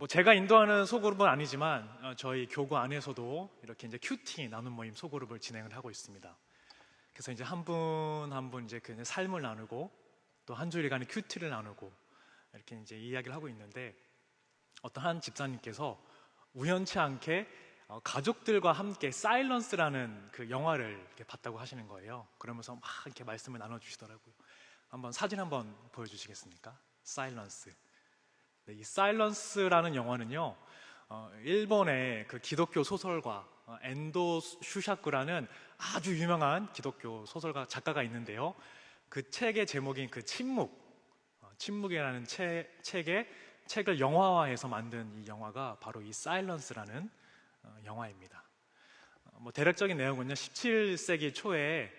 제가 인도하는 소그룹은 아니지만 저희 교구 안에서도 이렇게 이제 큐티 나눔 모임 소그룹을 진행을 하고 있습니다. 그래서 이제 한 분 한 분 이제 그냥 삶을 나누고 또 한 주일간의 큐티를 나누고 이렇게 이제 이야기를 하고 있는데, 어떤 한 집사님께서 우연치 않게 가족들과 함께 사일런스라는 그 영화를 이렇게 봤다고 하시는 거예요. 그러면서 막 이렇게 말씀을 나눠주시더라고요. 한번 사진 한번 보여주시겠습니까? 사일런스. 네, 이 사일런스라는 영화는요, 일본의 그 기독교 소설가 엔도 슈샤쿠라는 아주 유명한 기독교 소설가 작가가 있는데요. 그 책의 제목인 그 침묵이라는 책을 영화화해서 만든 이 영화가 바로 이 사일런스라는 영화입니다. 대략적인 내용은요, 17세기 초에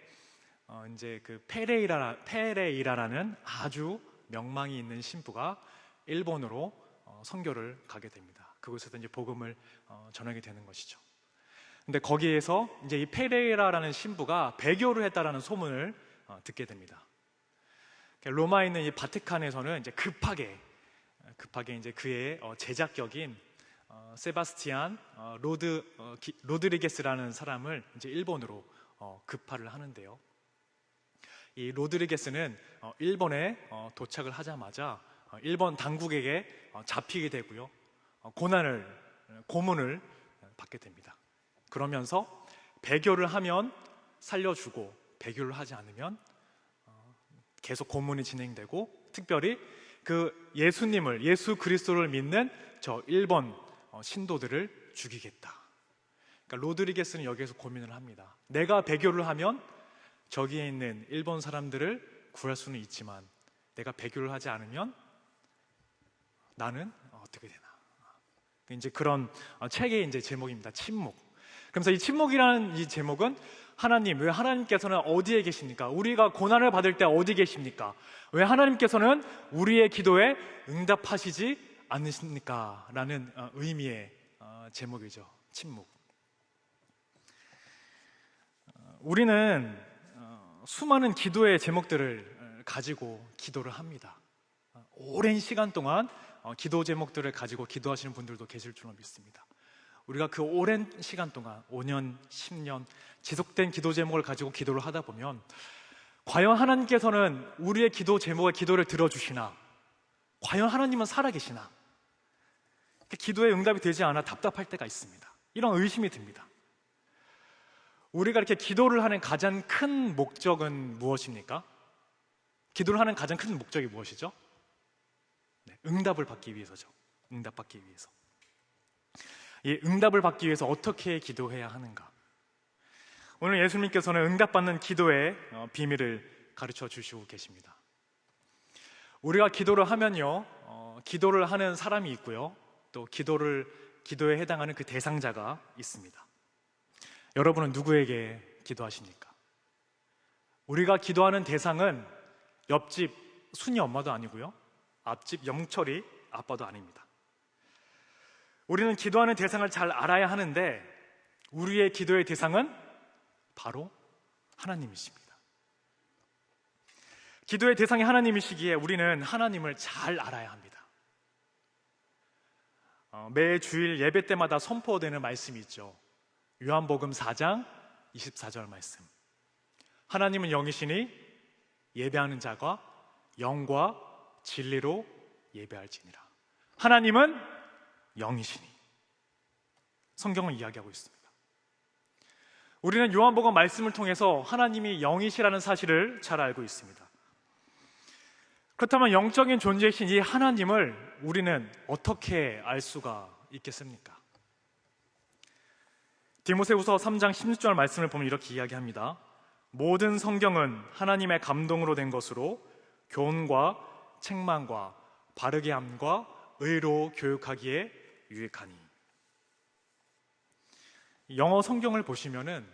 이제 그 페레이라라는 아주 명망이 있는 신부가 일본으로 선교를 가게 됩니다. 그곳에서 이제 복음을 전하게 되는 것이죠. 근데 거기에서 이제 이 페레이라라는 신부가 배교를 했다라는 소문을 듣게 됩니다. 로마에 있는 이 바티칸에서는 이제 급하게 이제 그의 제작격인 세바스티안 로드리게스라는 사람을 이제 일본으로 급파를 하는데요. 이 로드리게스는 일본에 도착을 하자마자 일본 당국에게 잡히게 되고요, 고문을 받게 됩니다. 그러면서 배교를 하면 살려주고 배교를 하지 않으면 계속 고문이 진행되고, 특별히 그 예수 그리스도를 믿는 저 일본 신도들을 죽이겠다. 그러니까 로드리게스는 여기에서 고민을 합니다. 내가 배교를 하면 저기에 있는 일본 사람들을 구할 수는 있지만 내가 배교를 하지 않으면 나는 어떻게 되나. 이제 그런 책의 이제 제목입니다. 침묵. 그래서 이 침묵이라는 이 제목은 왜 하나님께서는 어디에 계십니까? 우리가 고난을 받을 때 어디 계십니까? 왜 하나님께서는 우리의 기도에 응답하시지 않으십니까? 라는 의미의 제목이죠. 침묵. 우리는 수많은 기도의 제목들을 가지고 기도를 합니다. 오랜 시간 동안 기도 제목들을 가지고 기도하시는 분들도 계실 줄로 믿습니다. 우리가 그 오랜 시간 동안 5년, 10년 지속된 기도 제목을 가지고 기도를 하다 보면 과연 하나님께서는 우리의 기도 제목의 기도를 들어주시나? 과연 하나님은 살아계시나? 기도에 응답이 되지 않아 답답할 때가 있습니다. 이런 의심이 듭니다. 우리가 이렇게 기도를 하는 가장 큰 목적은 무엇입니까? 기도를 하는 가장 큰 목적이 무엇이죠? 네, 응답을 받기 위해서죠. 응답받기 위해서. 이 응답을 받기 위해서 어떻게 기도해야 하는가? 오늘 예수님께서는 응답받는 기도의 비밀을 가르쳐 주시고 계십니다. 우리가 기도를 하면요, 기도를 하는 사람이 있고요, 또 기도에 해당하는 그 대상자가 있습니다. 여러분은 누구에게 기도하십니까? 우리가 기도하는 대상은 옆집 순이 엄마도 아니고요, 앞집 영철이 아빠도 아닙니다. 우리는 기도하는 대상을 잘 알아야 하는데 우리의 기도의 대상은 바로 하나님이십니다. 기도의 대상이 하나님이시기에 우리는 하나님을 잘 알아야 합니다. 매 주일 예배 때마다 선포되는 말씀이 있죠. 요한복음 4장 24절 말씀. 하나님은 영이시니 예배하는 자가 영과 진리로 예배할지니라. 하나님은 영이시니. 성경은 이야기하고 있습니다. 우리는 요한복음 말씀을 통해서 하나님이 영이시라는 사실을 잘 알고 있습니다. 그렇다면 영적인 존재이신 이 하나님을 우리는 어떻게 알 수가 있겠습니까? 디모데후서 3장 16절 말씀을 보면 이렇게 이야기합니다. 모든 성경은 하나님의 감동으로 된 것으로 교훈과 책망과 바르게 함과 의로 교육하기에 유익하니. 영어 성경을 보시면은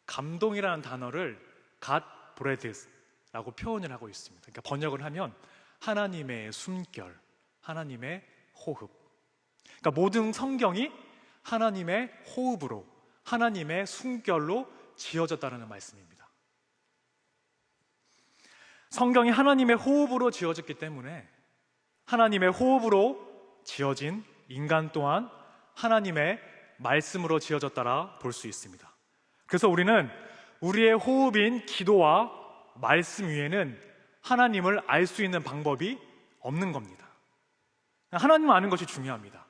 감동이라는 단어를 God breathed 라고 표현을 하고 있습니다. 그러니까 번역을 하면 하나님의 숨결, 하나님의 호흡. 그러니까 모든 성경이 하나님의 호흡으로, 하나님의 숨결로 지어졌다는 말씀입니다. 성경이 하나님의 호흡으로 지어졌기 때문에 하나님의 호흡으로 지어진 인간 또한 하나님의 말씀으로 지어졌다라 볼 수 있습니다. 그래서 우리는 우리의 호흡인 기도와 말씀 위에는 하나님을 알 수 있는 방법이 없는 겁니다. 하나님을 아는 것이 중요합니다.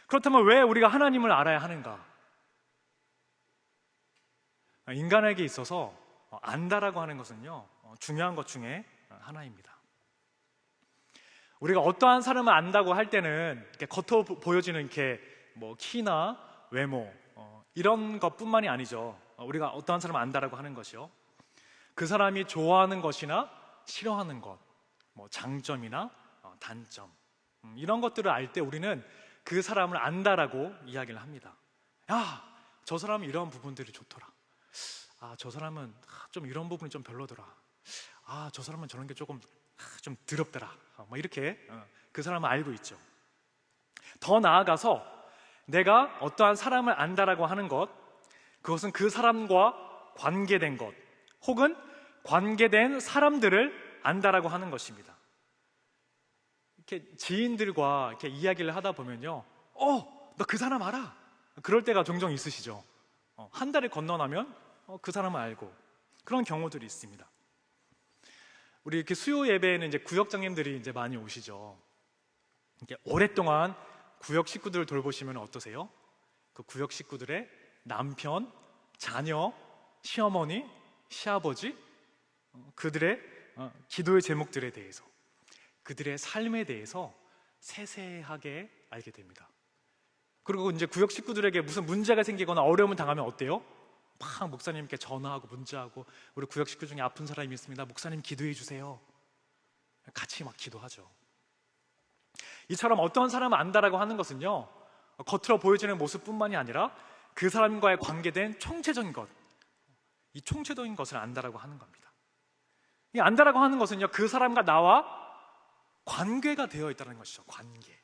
그렇다면 왜 우리가 하나님을 알아야 하는가? 인간에게 있어서 안다라고 하는 것은요, 중요한 것 중에 하나입니다. 우리가 어떠한 사람을 안다고 할 때는 이렇게 겉으로 보여지는 이렇게 뭐 키나 외모 이런 것뿐만이 아니죠. 우리가 어떠한 사람을 안다라고 하는 것이요, 그 사람이 좋아하는 것이나 싫어하는 것, 뭐 장점이나 단점, 이런 것들을 알 때 우리는 그 사람을 안다라고 이야기를 합니다. 야, 저 사람은 이런 부분들이 좋더라. 아, 저 사람은 좀 이런 부분이 좀 별로더라. 아, 저 사람은 저런 게 조금 좀 더럽더라. 뭐 이렇게 그 사람을 알고 있죠. 더 나아가서 내가 어떠한 사람을 안다라고 하는 것, 그것은 그 사람과 관계된 것 혹은 관계된 사람들을 안다라고 하는 것입니다. 이렇게 지인들과 이렇게 이야기를 하다 보면요, 너 그 사람 알아? 그럴 때가 종종 있으시죠. 한 달을 건너나면 그 사람을 알고, 그런 경우들이 있습니다. 우리 이렇게 수요 예배에는 이제 구역장님들이 이제 많이 오시죠. 이렇게 오랫동안 구역 식구들을 돌보시면 어떠세요? 그 구역 식구들의 남편, 자녀, 시어머니, 시아버지, 그들의 기도의 제목들에 대해서, 그들의 삶에 대해서 세세하게 알게 됩니다. 그리고 이제 구역 식구들에게 무슨 문제가 생기거나 어려움을 당하면 어때요? 막 목사님께 전화하고 문자하고, 우리 구역 식구 중에 아픈 사람이 있습니다, 목사님 기도해 주세요. 같이 막 기도하죠. 이처럼 어떤 사람을 안다라고 하는 것은요, 겉으로 보여지는 모습뿐만이 아니라 그 사람과의 관계된 총체적인 것, 이 총체적인 것을 안다라고 하는 겁니다. 이 안다라고 하는 것은요, 그 사람과 나와 관계가 되어 있다는 것이죠. 관계.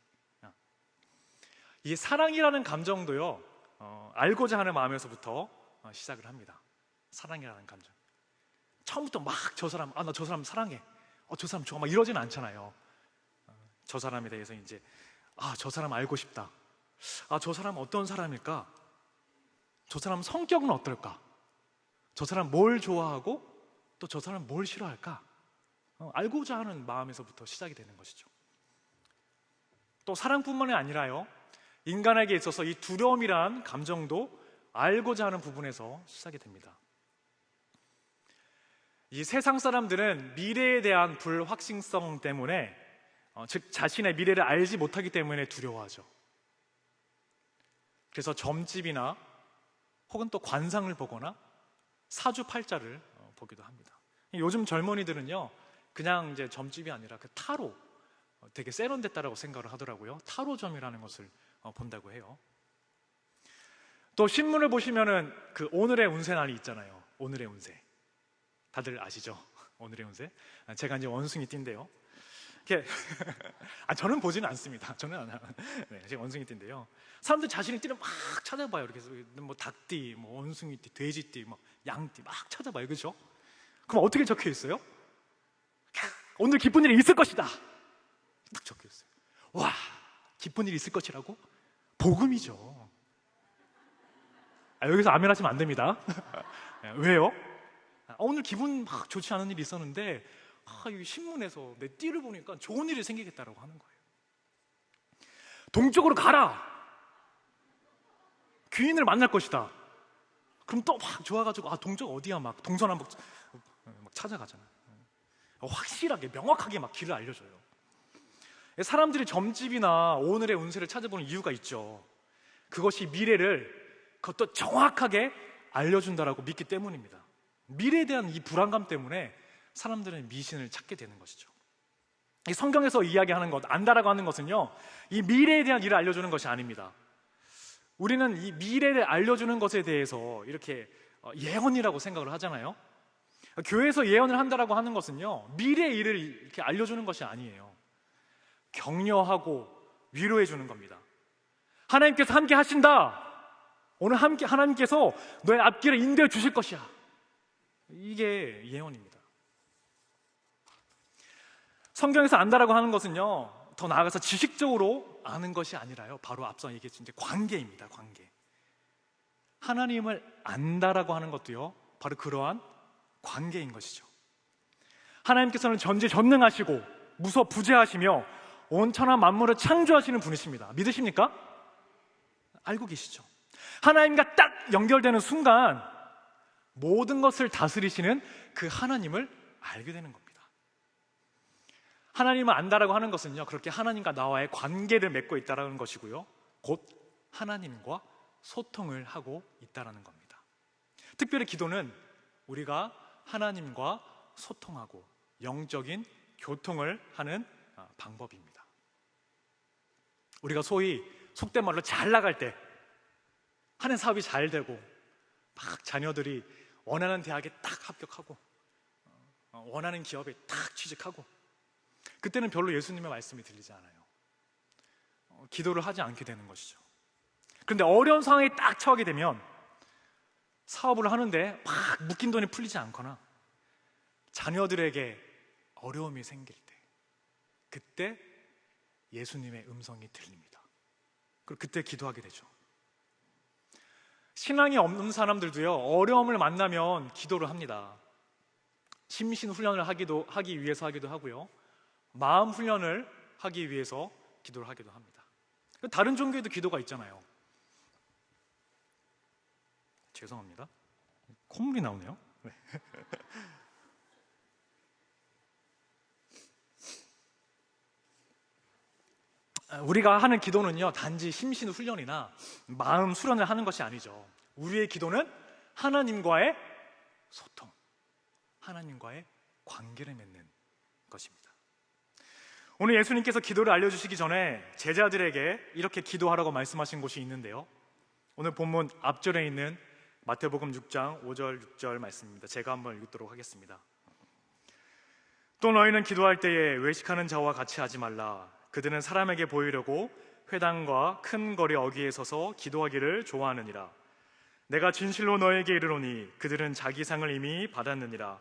이 사랑이라는 감정도요, 알고자 하는 마음에서부터 시작을 합니다. 사랑이라는 감정. 처음부터 막 저 사람, 나 저 사람 사랑해, 저 사람 좋아, 막 이러진 않잖아요. 저 사람에 대해서 이제 저 사람 알고 싶다. 저 사람 어떤 사람일까? 저 사람 성격은 어떨까? 저 사람 뭘 좋아하고 또 저 사람 뭘 싫어할까? 알고자 하는 마음에서부터 시작이 되는 것이죠. 또 사랑뿐만이 아니라요, 인간에게 있어서 이 두려움이란 감정도 알고자 하는 부분에서 시작이 됩니다. 이 세상 사람들은 미래에 대한 불확실성 때문에, 즉 자신의 미래를 알지 못하기 때문에 두려워하죠. 그래서 점집이나 혹은 또 관상을 보거나 사주팔자를 보기도 합니다. 요즘 젊은이들은요, 그냥 이제 점집이 아니라 그 타로, 되게 세련됐다라고 생각을 하더라고요. 타로점이라는 것을 본다고 해요. 또 신문을 보시면은 그 오늘의 운세날이 있잖아요. 오늘의 운세 다들 아시죠? 오늘의 운세. 제가 이제 원숭이띠인데요. 이렇게 저는 보지는 않습니다. 저는 안 해요. 네, 제가 원숭이띠인데요. 사람들 자신의 띠를 막 찾아봐요. 이렇게 해서 뭐 닭띠, 뭐 원숭이띠, 돼지띠, 막 양띠 막 찾아봐요. 그렇죠? 그럼 어떻게 적혀 있어요? 오늘 기쁜 일이 있을 것이다. 딱 적혀 있어요. 와, 기쁜 일이 있을 것이라고? 복음이죠. 여기서 아멘 하시면 안 됩니다. 왜요? 오늘 기분 막 좋지 않은 일이 있었는데 이 신문에서 내 띠를 보니까 좋은 일이 생기겠다라고 하는 거예요. 동쪽으로 가라. 귀인을 만날 것이다. 그럼 또 막 좋아가지고 동쪽 어디야, 막 동서남북 막 찾아가잖아요. 확실하게 명확하게 막 길을 알려줘요. 사람들이 점집이나 오늘의 운세를 찾아보는 이유가 있죠. 그것이 미래를 그것도 정확하게 알려준다라고 믿기 때문입니다. 미래에 대한 이 불안감 때문에 사람들은 미신을 찾게 되는 것이죠. 이 성경에서 이야기하는 것, 안다라고 하는 것은요, 이 미래에 대한 일을 알려주는 것이 아닙니다. 우리는 이 미래를 알려주는 것에 대해서 이렇게 예언이라고 생각을 하잖아요. 교회에서 예언을 한다라고 하는 것은요, 미래의 일을 이렇게 알려주는 것이 아니에요. 격려하고 위로해 주는 겁니다. 하나님께서 함께 하신다. 오늘 함께 하나님께서 너의 앞길을 인도해 주실 것이야. 이게 예언입니다. 성경에서 안다라고 하는 것은요, 더 나아가서 지식적으로 아는 것이 아니라요, 바로 앞서 얘기했죠, 이제 관계입니다. 관계. 하나님을 안다라고 하는 것도요, 바로 그러한 관계인 것이죠. 하나님께서는 전지전능하시고 무소부재하시며 온천한 만물을 창조하시는 분이십니다. 믿으십니까? 알고 계시죠? 하나님과 딱 연결되는 순간 모든 것을 다스리시는 그 하나님을 알게 되는 겁니다. 하나님을 안다라고 하는 것은요, 그렇게 하나님과 나와의 관계를 맺고 있다는 것이고요, 곧 하나님과 소통을 하고 있다는 겁니다. 특별히 기도는 우리가 하나님과 소통하고 영적인 교통을 하는 방법입니다. 우리가 소위 속된 말로 잘 나갈 때, 하는 사업이 잘 되고 막 자녀들이 원하는 대학에 딱 합격하고 원하는 기업에 딱 취직하고, 그때는 별로 예수님의 말씀이 들리지 않아요. 기도를 하지 않게 되는 것이죠. 그런데 어려운 상황에 딱 처하게 되면 사업을 하는데 막 묶인 돈이 풀리지 않거나 자녀들에게 어려움이 생길 때, 그때 예수님의 음성이 들립니다. 그리고 그때 기도하게 되죠. 신앙이 없는 사람들도요, 어려움을 만나면 기도를 합니다. 심신 훈련을 하기 위해서 하기도 하고요, 마음 훈련을 하기 위해서 기도를 하기도 합니다. 다른 종교에도 기도가 있잖아요. 죄송합니다, 콧물이 나오네요. 네. 우리가 하는 기도는요, 단지 심신 훈련이나 마음 수련을 하는 것이 아니죠. 우리의 기도는 하나님과의 소통, 하나님과의 관계를 맺는 것입니다. 오늘 예수님께서 기도를 알려주시기 전에 제자들에게 이렇게 기도하라고 말씀하신 곳이 있는데요, 오늘 본문 앞절에 있는 마태복음 6장 5절 6절 말씀입니다. 제가 한번 읽도록 하겠습니다. 또 너희는 기도할 때에 외식하는 자와 같이 하지 말라. 그들은 사람에게 보이려고 회당과 큰 거리 어귀에 서서 기도하기를 좋아하느니라. 내가 진실로 너에게 이르노니 그들은 자기 상을 이미 받았느니라.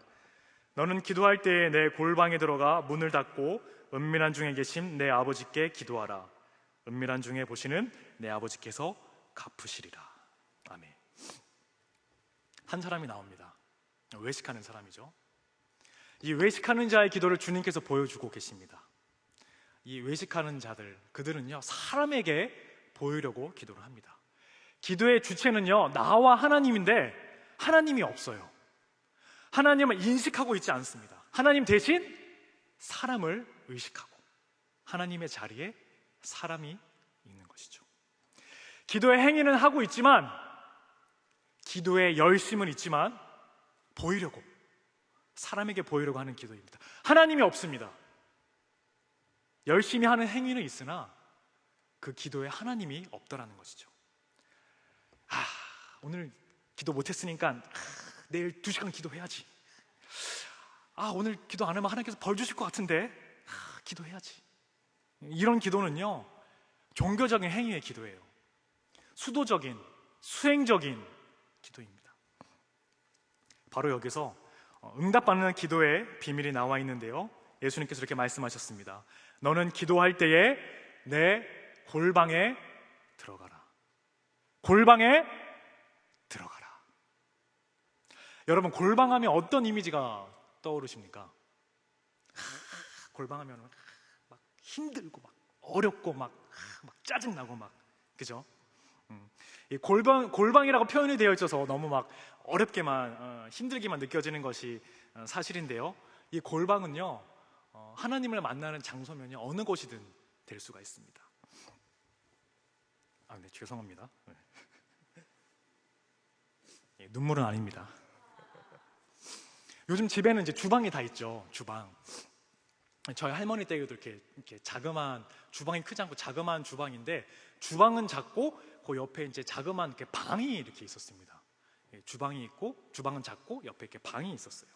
너는 기도할 때에 내 골방에 들어가 문을 닫고 은밀한 중에 계신 내 아버지께 기도하라. 은밀한 중에 보시는 내 아버지께서 갚으시리라. 아멘. 한 사람이 나옵니다. 외식하는 사람이죠. 이 외식하는 자의 기도를 주님께서 보여주고 계십니다. 이 외식하는 자들, 그들은요, 사람에게 보이려고 기도를 합니다. 기도의 주체는요, 나와 하나님인데 하나님이 없어요. 하나님을 인식하고 있지 않습니다. 하나님 대신 사람을 의식하고 하나님의 자리에 사람이 있는 것이죠. 기도의 행위는 하고 있지만, 기도의 열심은 있지만 보이려고, 사람에게 보이려고 하는 기도입니다. 하나님이 없습니다. 열심히 하는 행위는 있으나 그 기도에 하나님이 없다라는 것이죠. 오늘 기도 못했으니까 내일 2시간 기도해야지. 오늘 기도 안 하면 하나님께서 벌 주실 것 같은데 기도해야지. 이런 기도는요, 종교적인 행위의 기도예요. 수도적인, 수행적인 기도입니다. 바로 여기서 응답받는 기도의 비밀이 나와 있는데요, 예수님께서 이렇게 말씀하셨습니다. 너는 기도할 때에 내 골방에 들어가라. 골방에 들어가라. 여러분, 골방하면 어떤 이미지가 떠오르십니까? 골방하면 막 힘들고 막 어렵고 막 짜증나고 막, 그죠? 이 골방이라고 표현이 되어 있어서 너무 막 어렵게만 힘들게만 느껴지는 것이 사실인데요, 이 골방은요, 하나님을 만나는 장소면요, 어느 곳이든 될 수가 있습니다. 네, 죄송합니다. 네. 눈물은 아닙니다. 요즘 집에는 이제 주방이 다 있죠. 주방. 저희 할머니 댁에도 이렇게 자그마한, 주방이 크지 않고 자그마한 주방인데, 주방은 작고 그 옆에 이제 자그마한 이렇게 방이 이렇게 있었습니다. 주방이 있고, 주방은 작고 옆에 이렇게 방이 있었어요.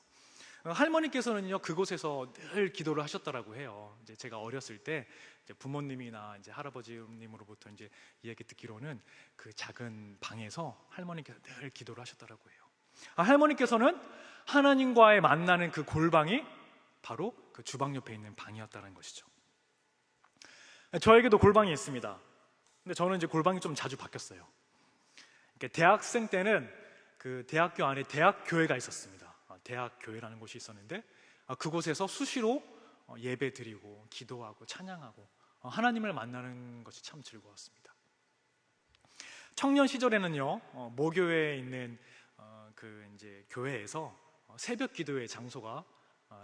할머니께서는요, 그곳에서 늘 기도를 하셨다라고 해요. 이제 제가 어렸을 때 이제 부모님이나 이제 할아버지님으로부터 이제 이야기 듣기로는 그 작은 방에서 할머니께서 늘 기도를 하셨다라고 해요. 할머니께서는 하나님과의 만나는 그 골방이 바로 그 주방 옆에 있는 방이었다는 것이죠. 저에게도 골방이 있습니다. 근데 저는 이제 골방이 좀 자주 바뀌었어요. 대학생 때는 그 대학교 안에 대학교회가 있었습니다. 대학교회라는 곳이 있었는데 그곳에서 수시로 예배 드리고 기도하고 찬양하고 하나님을 만나는 것이 참 즐거웠습니다. 청년 시절에는요, 모교회에 있는 그 이제 교회에서 새벽 기도의 장소가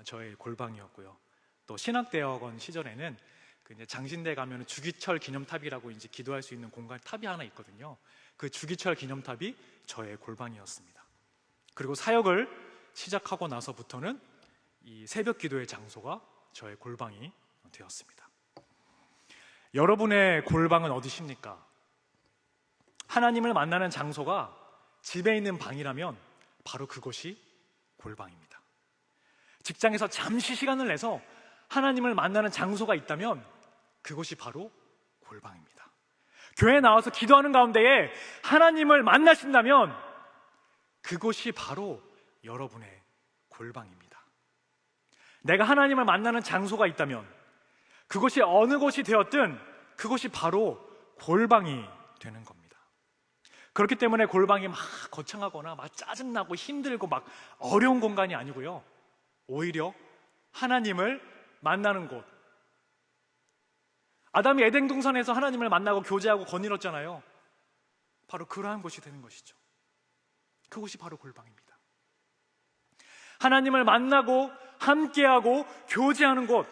저의 골방이었고요. 또 신학대학원 시절에는 그 이제 장신대 가면 주기철 기념탑이라고 이제 기도할 수 있는 공간 탑이 하나 있거든요. 그 주기철 기념탑이 저의 골방이었습니다. 그리고 사역을 시작하고 나서부터는 이 새벽 기도의 장소가 저의 골방이 되었습니다. 여러분의 골방은 어디십니까? 하나님을 만나는 장소가 집에 있는 방이라면 바로 그것이 골방입니다. 직장에서 잠시 시간을 내서 하나님을 만나는 장소가 있다면 그것이 바로 골방입니다. 교회에 나와서 기도하는 가운데에 하나님을 만나신다면 그곳이 바로 여러분의 골방입니다. 내가 하나님을 만나는 장소가 있다면 그것이 어느 곳이 되었든 그것이 바로 골방이 되는 겁니다. 그렇기 때문에 골방이 막 거창하거나 막 짜증나고 힘들고 막 어려운 공간이 아니고요, 오히려 하나님을 만나는 곳. 아담이 에덴 동산에서 하나님을 만나고 교제하고 거닐었잖아요. 바로 그러한 곳이 되는 것이죠. 그곳이 바로 골방입니다. 하나님을 만나고 함께하고 교제하는 곳,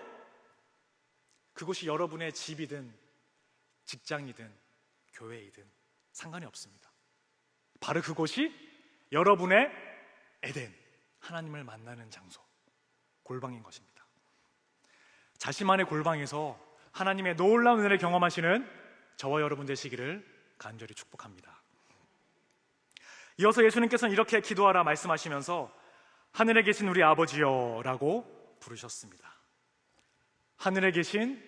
그곳이 여러분의 집이든 직장이든 교회이든 상관이 없습니다. 바로 그곳이 여러분의 에덴, 하나님을 만나는 장소, 골방인 것입니다. 자신만의 골방에서 하나님의 놀라운 은혜를 경험하시는 저와 여러분 되시기를 간절히 축복합니다. 이어서 예수님께서는 이렇게 기도하라 말씀하시면서 하늘에 계신 우리 아버지여 라고 부르셨습니다. 하늘에 계신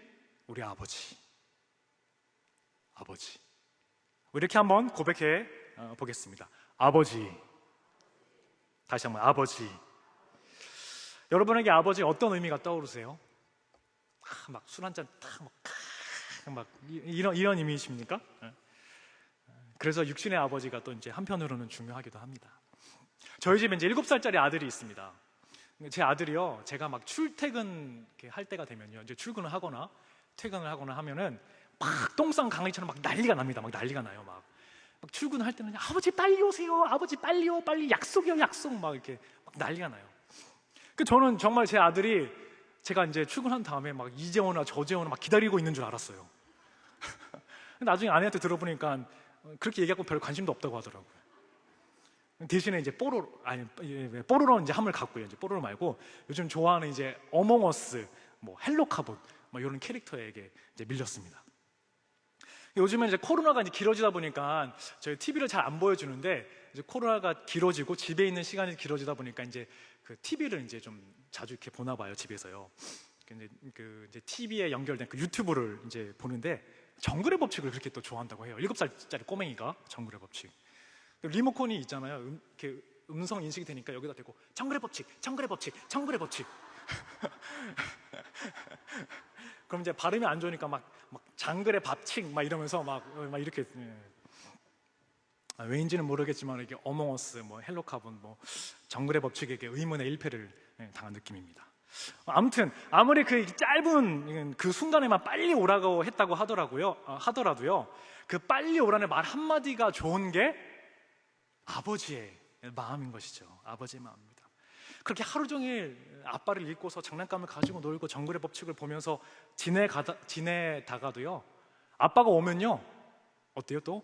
우리 아버지, 아버지, 이렇게 한번 고백해 보겠습니다. 아버지. 다시 한번 아버지. 여러분에게 아버지 어떤 의미가 떠오르세요? 막 술 한잔 막 이런 의미이십니까? 그래서 육신의 아버지가 또 이제 한편으로는 중요하기도 합니다. 저희 집에 이제 7살짜리 아들이 있습니다. 제 아들이요, 제가 막 출퇴근 할 때가 되면요, 이제 출근을 하거나 퇴근을 하거나 하면은 막 똥싼 강아지처럼 막 난리가 납니다. 막 난리가 나요. 막 출근할 때는 아버지 빨리 오세요, 아버지 빨리요, 빨리 약속이요, 약속, 막 이렇게 막 난리가 나요. 저는 정말 제 아들이 제가 이제 출근한 다음에 막 이재원이나 저재원을 막 기다리고 있는 줄 알았어요. 나중에 아내한테 들어보니까 그렇게 얘기하고 별 관심도 없다고 하더라고요. 대신에 이제 뽀로로 이제 함을 갖고요. 이제 뽀로로 말고 요즘 좋아하는 이제 어몽어스, 뭐 헬로카봇, 뭐 이런 캐릭터에게 이제 밀렸습니다. 요즘에 이제 코로나가 이제 길어지다 보니까 저희 TV를 잘 안 보여주는데, 이제 코로나가 길어지고 집에 있는 시간이 길어지다 보니까 이제 그 TV를 이제 좀 자주 이렇게 보나 봐요, 집에서요. 이제 TV에 연결된 그 유튜브를 이제 보는데 정글의 법칙을 그렇게 또 좋아한다고 해요. 7살짜리 꼬맹이가 정글의 법칙. 리모컨이 있잖아요. 이렇게 음성 인식이 되니까 여기다 대고 정글의 법칙, 정글의 법칙, 정글의 법칙. 그럼 이제 발음이 안 좋으니까 막 장글의 밥칙 막 이러면서 막 이렇게, 왜인지는 모르겠지만 이게 어몽어스, 뭐 헬로카본, 뭐 정글의 법칙에게 의문의 일패를 당한 느낌입니다. 아무튼 아무리 그 짧은 그 순간에만 빨리 오라고 했다고 하더라도요, 그 빨리 오라는 말 한마디가 좋은 게 아버지의 마음인 것이죠. 아버지의 마음입니다. 그렇게 하루 종일 아빠를 잊고서 장난감을 가지고 놀고 정글의 법칙을 보면서 지내다가도요, 아빠가 오면요, 어때요? 또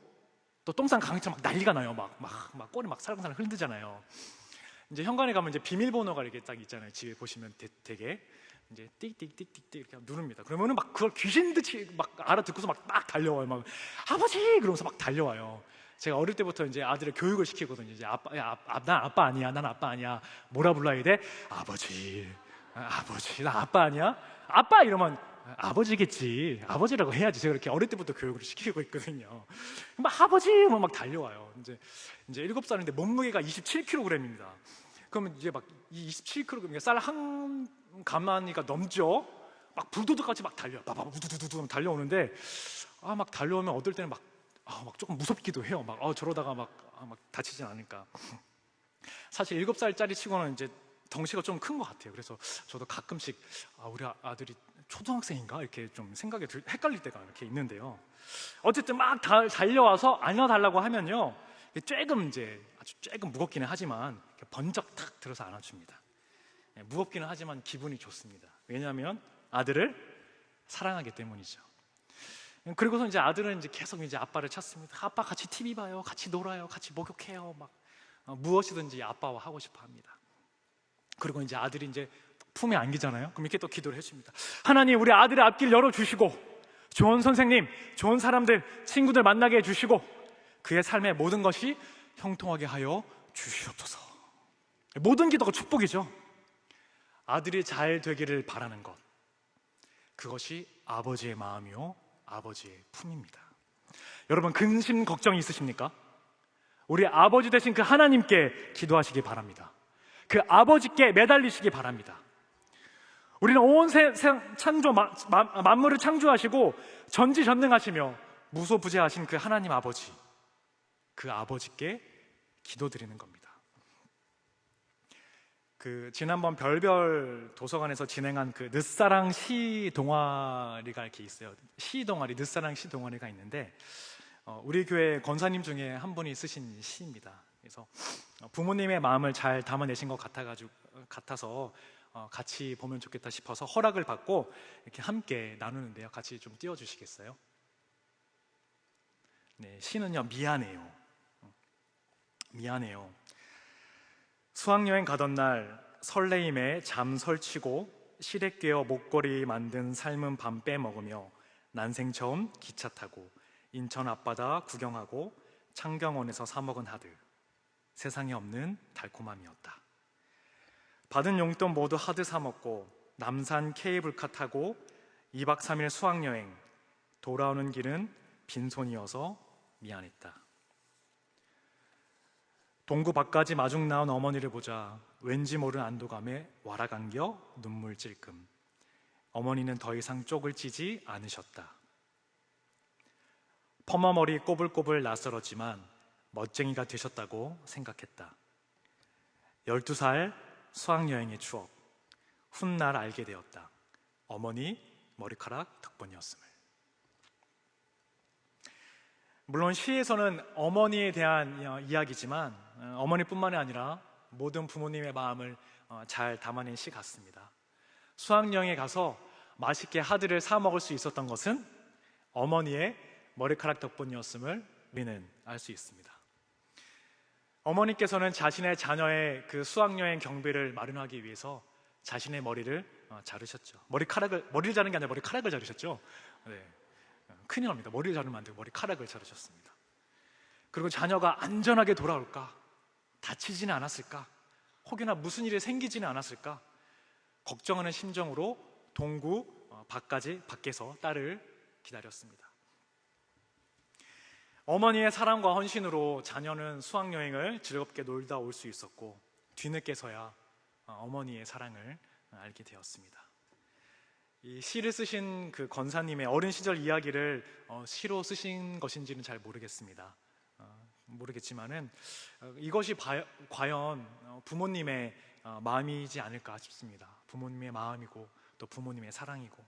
똥싼 강아지처럼 막 난리가 나요. 막 꼬리 막 살랑살랑 흔들잖아요. 이제 현관에 가면 이제 비밀번호가 이렇게 딱 있잖아요. 집에 보시면 되게 이제 띡띡띡띡 이렇게 누릅니다. 그러면은 막 그걸 귀신듯이 막 알아듣고서 막 달려와요. 막 아버지 그러면서 막 달려와요. 제가 어릴 때부터 이제 아들을 교육을 시키거든요. 이제 난 아빠 아니야, 난 아빠 아니야. 뭐라 불러야 돼? 아버지, 아버지, 나 아빠 아니야? 아빠 이러면 아버지겠지. 아버지라고 해야지. 제가 이렇게 어릴 때부터 교육을 시키고 있거든요. 막 아버지 막 달려와요. 이제 7살인데 몸무게가 27kg입니다. 그러면 이제 막 이 27kg, 쌀 한 가마니가 넘죠. 막 불도덕 같이 막 달려, 막 우두두두두 달려오는데 막 달려오면 어떨 때는 막 조금 무섭기도 해요. 저러다가 막 다치진 않을까. 사실 7살짜리 치고는 이제 덩치가 좀 큰 것 같아요. 그래서 저도 가끔씩 우리 아들이 초등학생인가 이렇게 좀 생각이 헷갈릴 때가 이렇게 있는데요. 어쨌든 막 달려와서 안아달라고 하면요, 아주 조금 무겁기는 하지만 번쩍 탁 들어서 안아줍니다. 무겁기는 하지만 기분이 좋습니다. 왜냐하면 아들을 사랑하기 때문이죠. 그리고서 이제 아들은 이제 계속 이제 아빠를 찾습니다. 아빠 같이 TV 봐요, 같이 놀아요, 같이 목욕해요, 무엇이든지 아빠와 하고 싶어 합니다. 그리고 이제 아들이 이제 품에 안기잖아요. 그럼 이렇게 또 기도를 해줍니다. 하나님, 우리 아들의 앞길 열어주시고 좋은 선생님, 좋은 사람들, 친구들 만나게 해주시고 그의 삶의 모든 것이 형통하게 하여 주시옵소서. 모든 기도가 축복이죠. 아들이 잘 되기를 바라는 것, 그것이 아버지의 마음이요 아버지의 품입니다. 여러분, 근심 걱정이 있으십니까? 우리 아버지 되신 그 하나님께 기도하시기 바랍니다. 그 아버지께 매달리시기 바랍니다. 우리는 온 세상 창조 만물을 창조하시고 전지전능하시며 무소부재하신 그 하나님 아버지, 그 아버지께 기도드리는 겁니다. 지난번 별별 도서관에서 진행한 그 늦사랑 시 동아리가 이렇게 있어요. 시 동아리, 늦사랑 시 동아리가 있는데 우리 교회 권사님 중에 한 분이 쓰신 시입니다. 그래서 부모님의 마음을 잘 담아내신 것 같아서 같이 보면 좋겠다 싶어서 허락을 받고 이렇게 함께 나누는데요. 같이 좀 띄워주시겠어요? 네, 시는요, 미안해요. 미안해요. 수학여행 가던 날 설레임에 잠 설치고 실에 꿰어 목걸이 만든 삶은 밤 빼먹으며 난생 처음 기차 타고 인천 앞바다 구경하고 창경원에서 사 먹은 하드, 세상에 없는 달콤함이었다. 받은 용돈 모두 하드 사 먹고 남산 케이블카 타고 2박 3일 수학여행, 돌아오는 길은 빈손이어서 미안했다. 동구 밖까지 마중 나온 어머니를 보자 왠지 모르는 안도감에 와락 안겨 눈물 찔끔. 어머니는 더 이상 쪽을 찌지 않으셨다. 퍼마머리 꼬불꼬불 낯설었지만 멋쟁이가 되셨다고 생각했다. 12살 수학여행의 추억, 훗날 알게 되었다. 어머니 머리카락 덕분이었음을. 물론 시에서는 어머니에 대한 이야기지만 어머니뿐만이 아니라 모든 부모님의 마음을 잘 담아낸 시 같습니다. 수학여행에 가서 맛있게 하드를 사 먹을 수 있었던 것은 어머니의 머리카락 덕분이었음을 우리는 알 수 있습니다. 어머니께서는 자신의 자녀의 그 수학여행 경비를 마련하기 위해서 자신의 머리를 자르셨죠. 머리를 자른 게 아니라 머리카락을 자르셨죠. 네. 큰일 납니다. 머리를 자르면 안 되고 머리카락을 자르셨습니다. 그리고 자녀가 안전하게 돌아올까? 다치지는 않았을까? 혹여나 무슨 일이 생기지는 않았을까? 걱정하는 심정으로 동구 밖에서 딸을 기다렸습니다. 어머니의 사랑과 헌신으로 자녀는 수학여행을 즐겁게 놀다 올 수 있었고 뒤늦게서야 어머니의 사랑을 알게 되었습니다. 이 시를 쓰신 그 권사님의 어린 시절 이야기를 시로 쓰신 것인지는 잘 모르겠지만은 이것이 과연 부모님의 마음이지 않을까 싶습니다. 부모님의 마음이고 또 부모님의 사랑이고,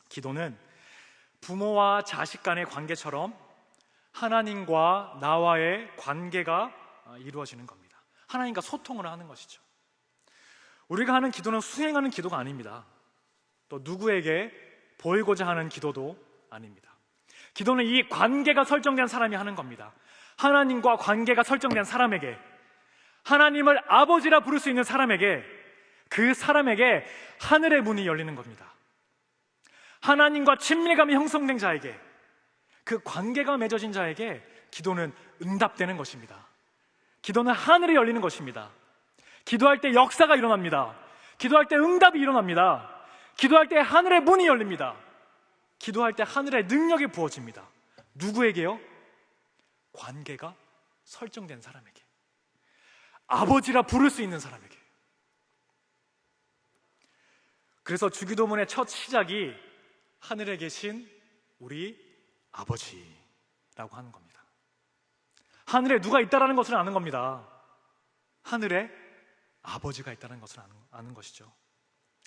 기도는 부모와 자식 간의 관계처럼 하나님과 나와의 관계가 이루어지는 겁니다. 하나님과 소통을 하는 것이죠. 우리가 하는 기도는 수행하는 기도가 아닙니다. 또 누구에게 보이고자 하는 기도도 아닙니다. 기도는 이 관계가 설정된 사람이 하는 겁니다. 하나님과 관계가 설정된 사람에게, 하나님을 아버지라 부를 수 있는 사람에게, 그 사람에게 하늘의 문이 열리는 겁니다. 하나님과 친밀감이 형성된 자에게, 그 관계가 맺어진 자에게 기도는 응답되는 것입니다. 기도는 하늘이 열리는 것입니다. 기도할 때 역사가 일어납니다. 기도할 때 응답이 일어납니다. 기도할 때 하늘의 문이 열립니다. 기도할 때 하늘의 능력이 부어집니다. 누구에게요? 관계가 설정된 사람에게, 아버지라 부를 수 있는 사람에게. 그래서 주기도문의 첫 시작이 하늘에 계신 우리 아버지라고 하는 겁니다. 하늘에 누가 있다라는 것을 아는 겁니다. 하늘에 아버지가 있다는 것을 아는 것이죠.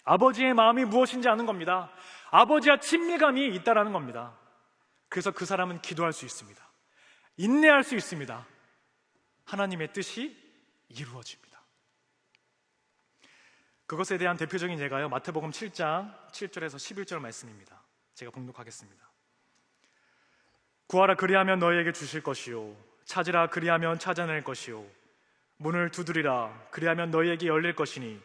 아버지의 마음이 무엇인지 아는 겁니다. 아버지와 친밀감이 있다라는 겁니다. 그래서 그 사람은 기도할 수 있습니다. 인내할 수 있습니다. 하나님의 뜻이 이루어집니다. 그것에 대한 대표적인 예가요, 마태복음 7장 7절에서 11절 말씀입니다. 제가 봉독하겠습니다. 구하라 그리하면 너희에게 주실 것이요, 찾으라 그리하면 찾아낼 것이요, 문을 두드리라 그리하면 너희에게 열릴 것이니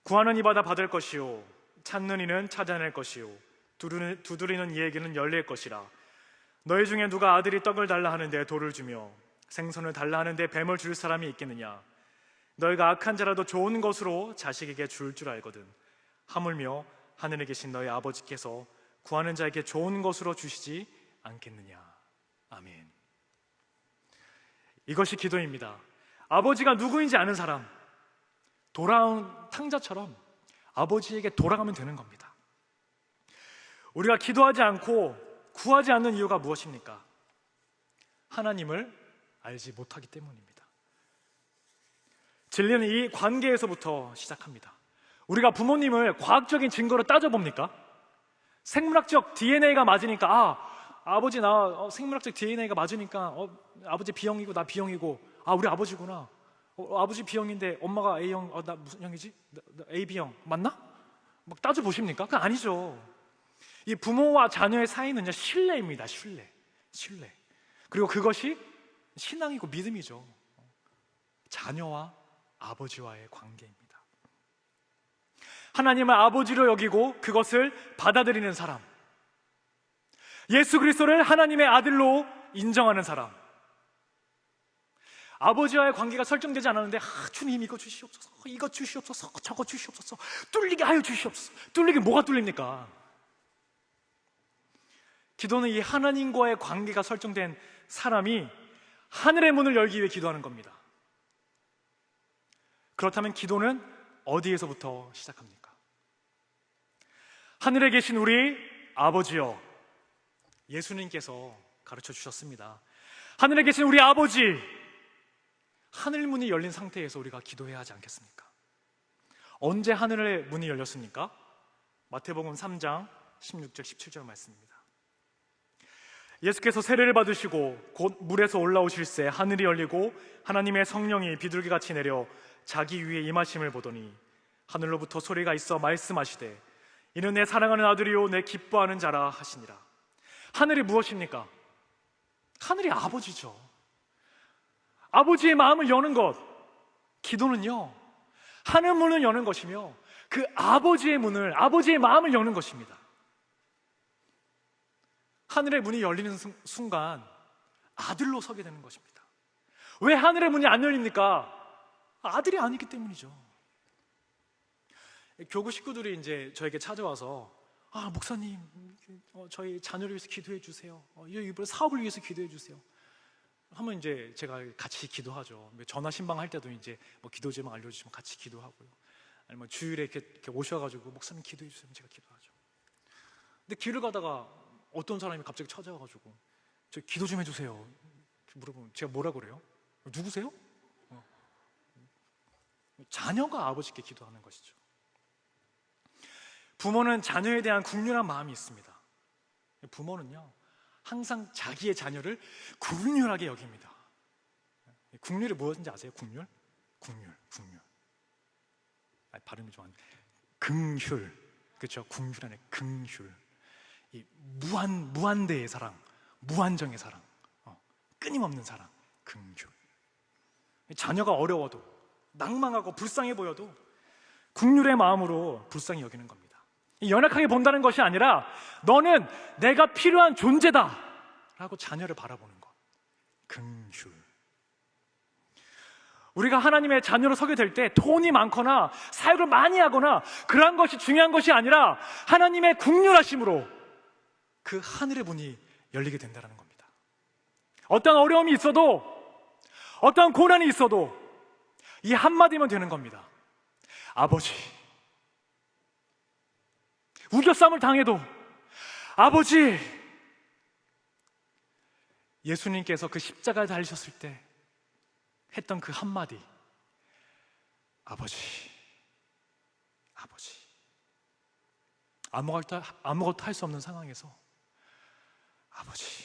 구하는 이마다 받을 것이요, 찾는 이는 찾아낼 것이요, 두드리는 이에게는 열릴 것이라. 너희 중에 누가 아들이 떡을 달라 하는데 돌을 주며 생선을 달라 하는데 뱀을 줄 사람이 있겠느냐? 너희가 악한 자라도 좋은 것으로 자식에게 줄 알거든. 하물며 하늘에 계신 너희 아버지께서 구하는 자에게 좋은 것으로 주시지 않겠느냐? 아멘. 이것이 기도입니다. 아버지가 누구인지 아는 사람, 돌아온 탕자처럼 아버지에게 돌아가면 되는 겁니다. 우리가 기도하지 않고 구하지 않는 이유가 무엇입니까? 하나님을 알지 못하기 때문입니다. 진리는 이 관계에서부터 시작합니다. 우리가 부모님을 과학적인 증거로 따져봅니까? 생물학적 DNA가 맞으니까 아버지 나 생물학적 DNA가 맞으니까 아버지 B형이고 나 B형이고 우리 아버지구나. 아버지 B형인데 엄마가 A형, 나 무슨 형이지? 나 AB형 맞나? 막 따져보십니까? 그건 아니죠. 이 부모와 자녀의 사이는요, 신뢰입니다. 신뢰. 그리고 그것이 신앙이고 믿음이죠. 자녀와 아버지와의 관계입니다. 하나님을 아버지로 여기고 그것을 받아들이는 사람, 예수 그리스도를 하나님의 아들로 인정하는 사람, 아버지와의 관계가 설정되지 않았는데 주님 이거 주시옵소서, 이거 주시옵소서, 저거 주시옵소서, 뚫리게 하여 주시옵소서. 뚫리게 뭐가 뚫립니까? 기도는 이 하나님과의 관계가 설정된 사람이 하늘의 문을 열기 위해 기도하는 겁니다. 그렇다면 기도는 어디에서부터 시작합니까? 하늘에 계신 우리 아버지여, 예수님께서 가르쳐 주셨습니다. 하늘에 계신 우리 아버지, 하늘 문이 열린 상태에서 우리가 기도해야 하지 않겠습니까? 언제 하늘의 문이 열렸습니까? 마태복음 3장 16절 17절 말씀입니다. 예수께서 세례를 받으시고 곧 물에서 올라오실새 하늘이 열리고 하나님의 성령이 비둘기같이 내려 자기 위에 임하심을 보더니 하늘로부터 소리가 있어 말씀하시되 이는 내 사랑하는 아들이요 내 기뻐하는 자라 하시니라. 하늘이 무엇입니까? 하늘이 아버지죠. 아버지의 마음을 여는 것, 기도는요, 하늘 문을 여는 것이며 그 아버지의 문을, 아버지의 마음을 여는 것입니다. 하늘의 문이 열리는 순간 아들로 서게 되는 것입니다. 왜 하늘의 문이 안 열립니까? 아들이 아니기 때문이죠. 교구 식구들이 이제 저에게 찾아와서 목사님, 저희 자녀를 위해서 기도해 주세요. 이번 사업을 위해서 기도해 주세요. 하면 이제 제가 같이 기도하죠. 전화 신방할 때도 이제 기도 제목 알려주시면 같이 기도하고요. 아니면 주일에 이렇게 오셔가지고 목사님 기도해 주시면 제가 기도하죠. 근데 길을 가다가 어떤 사람이 갑자기 찾아와가지고 저 기도 좀 해주세요 물어보면 제가 뭐라 그래요? 누구세요? 자녀가 아버지께 기도하는 것이죠. 부모는 자녀에 대한 국률한 마음이 있습니다. 부모는요, 항상 자기의 자녀를 국률하게 여깁니다. 국률이 무엇인지 아세요? 국률. 발음이 좀 안 돼. 긍휼, 그렇죠? 국률 안에 긍휼. 이 무한대의 사랑, 무한정의 사랑, 끊임없는 사랑, 긍휼. 자녀가 어려워도, 낭망하고 불쌍해 보여도 국률의 마음으로 불쌍히 여기는 겁니다. 연약하게 본다는 것이 아니라 너는 내가 필요한 존재다 라고 자녀를 바라보는 것, 긍휼. 우리가 하나님의 자녀로 서게 될 때 돈이 많거나 사역을 많이 하거나 그러한 것이 중요한 것이 아니라 하나님의 국률하심으로 그 하늘의 문이 열리게 된다는 겁니다. 어떤 어려움이 있어도, 어떤 고난이 있어도 이 한마디면 되는 겁니다. 아버지, 우겨쌈을 당해도 아버지, 예수님께서 그 십자가에 달리셨을 때 했던 그 한마디, 아버지, 아버지. 아무것도 할 수 없는 상황에서 아버지,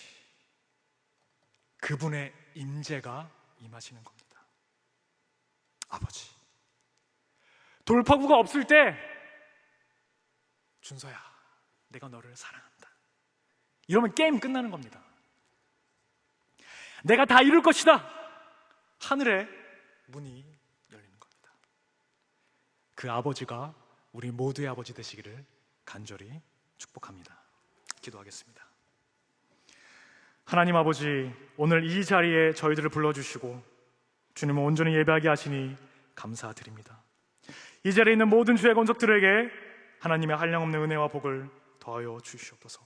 그분의 임재가 임하시는 겁니다. 아버지. 돌파구가 없을 때 준서야, 내가 너를 사랑한다. 이러면 게임 끝나는 겁니다. 내가 다 이룰 것이다. 하늘의 문이 열리는 겁니다. 그 아버지가 우리 모두의 아버지 되시기를 간절히 축복합니다. 기도하겠습니다. 하나님 아버지, 오늘 이 자리에 저희들을 불러주시고 주님을 온전히 예배하게 하시니 감사드립니다. 이 자리에 있는 모든 주의 권속들에게 하나님의 한량없는 은혜와 복을 더하여 주시옵소서.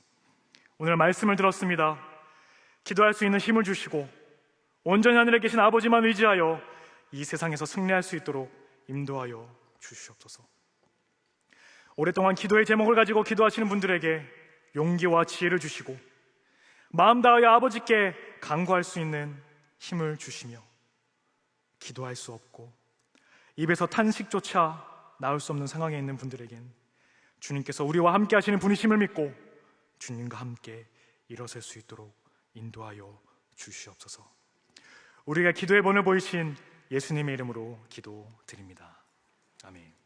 오늘 말씀을 들었습니다. 기도할 수 있는 힘을 주시고 온전히 하늘에 계신 아버지만 의지하여 이 세상에서 승리할 수 있도록 인도하여 주시옵소서. 오랫동안 기도의 제목을 가지고 기도하시는 분들에게 용기와 지혜를 주시고 마음 다하여 아버지께 간구할 수 있는 힘을 주시며, 기도할 수 없고 입에서 탄식조차 나올 수 없는 상황에 있는 분들에겐 주님께서 우리와 함께 하시는 분이심을 믿고 주님과 함께 일어설 수 있도록 인도하여 주시옵소서. 우리가 기도의 본을 보이신 예수님의 이름으로 기도드립니다. 아멘.